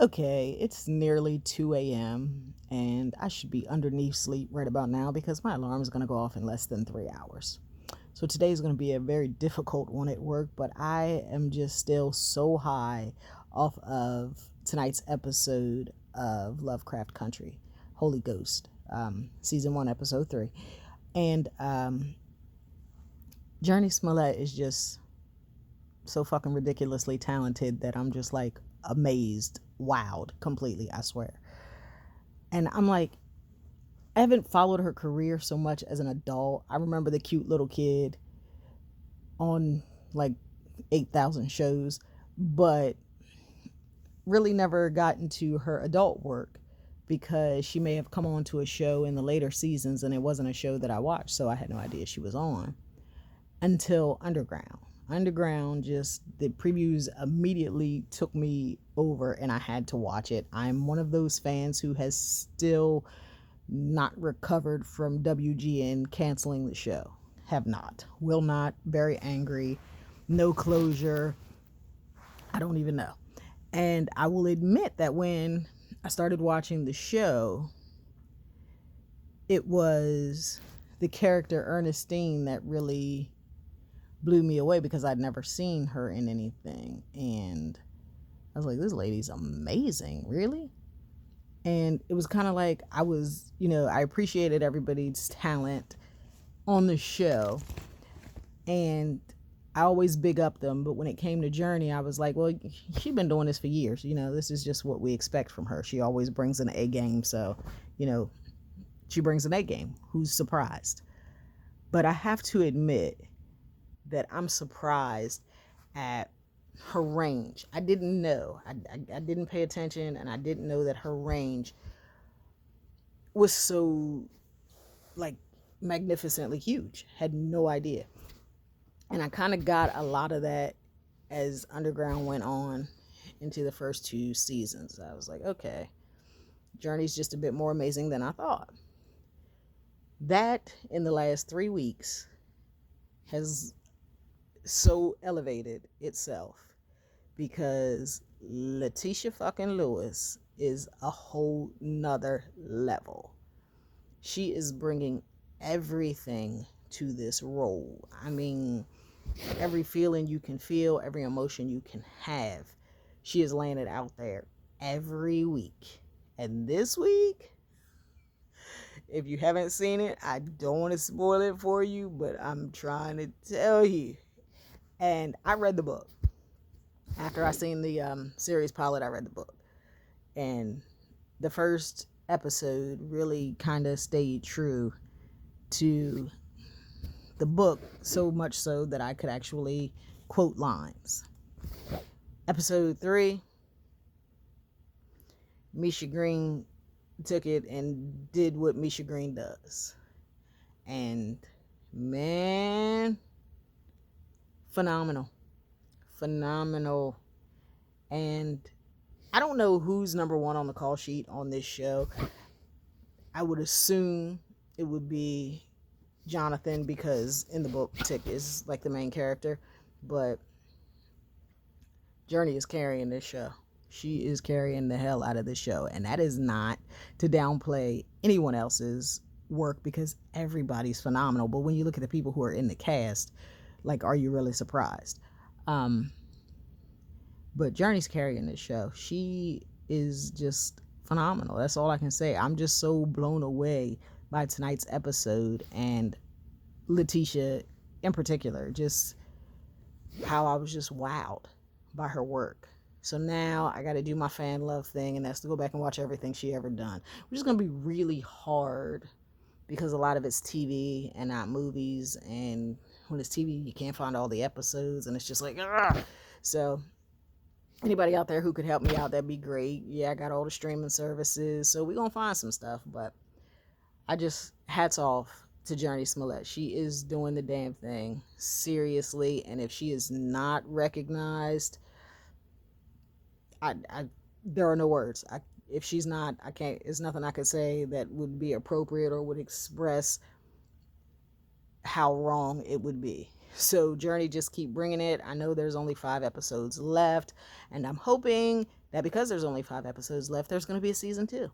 Okay, it's nearly 2 a.m. and I should be underneath sleep right about now because my alarm is going to go off in less than 3 hours. So today is going to be a very difficult one at work, but I am just still so high off of tonight's episode of Lovecraft Country, Holy Ghost, season 1, episode 3. And Jurnee Smolett is just so fucking ridiculously talented that I'm just like amazed, wowed completely, I swear. And I'm like, I haven't followed her career so much as an adult. I remember the cute little kid on like 8,000 shows, but really never got into her adult work because she may have come on to a show in the later seasons and it wasn't a show that I watched, so I had no idea she was on until Underground. Underground, just the previews immediately took me over and I had to watch it. I'm one of those fans who has still not recovered from WGN canceling the show. Have not. Will not. Very angry. No closure. I don't even know. And I will admit that when I started watching the show, it was the character Ernestine that really blew me away because I'd never seen her in anything. And I was like, this lady's amazing, really? And it was kind of like I appreciated everybody's talent on the show. And I always big up them. But when it came to Jurnee, I was like, well, she's been doing this for years. This is just what we expect from her. She always brings an A game. So, she brings an A game. Who's surprised? But I have to admit that I'm surprised at her range. I didn't know. I didn't pay attention, and I didn't know that her range was so like magnificently huge. Had no idea. And I kind of got a lot of that as Underground went on into the first 2 seasons. I was like, okay, Jurnee's just a bit more amazing than I thought. That in the last 3 weeks has so elevated itself because Letitia fucking Lewis is a whole nother level. She is bringing everything to this role. I mean, every feeling you can feel, every emotion you can have, she is laying it out there every week. And this week, if you haven't seen it, I don't want to spoil it for you, but I'm trying to tell you. And I read the book. After I seen the series pilot, I read the book. And the first episode really kind of stayed true to the book, so much so that I could actually quote lines. Episode 3, Misha Green took it and did what Misha Green does. And man, phenomenal. Phenomenal. And I don't know who's number one on the call sheet on this show. I would assume it would be Jonathan because in the book Tick is like the main character, but Jurnee is carrying this show. She is carrying the hell out of this show, and that is not to downplay anyone else's work because everybody's phenomenal. But when you look at the people who are in the cast, like, are you really surprised? But Jurnee's carrying this show. She is just phenomenal. That's all I can say. I'm just so blown away by tonight's episode and Letitia in particular, just how I was just wowed by her work. So now I got to do my fan love thing, and that's to go back and watch everything she ever done, which is going to be really hard because a lot of it's TV and not movies. And when it's TV, you can't find all the episodes, and it's just like, ugh. So anybody out there who could help me out, that'd be great. Yeah, I got all the streaming services, so we're going to find some stuff. But I just, hats off to Jurnee Smolett. She is doing the damn thing, seriously. And if she is not recognized, I there are no words. If she's not, I can't, there's nothing I could say that would be appropriate or would express how wrong it would be. So Jurnee, just keep bringing it. I know there's only 5 episodes left, and I'm hoping that because there's only 5 episodes left, there's going to be a season 2.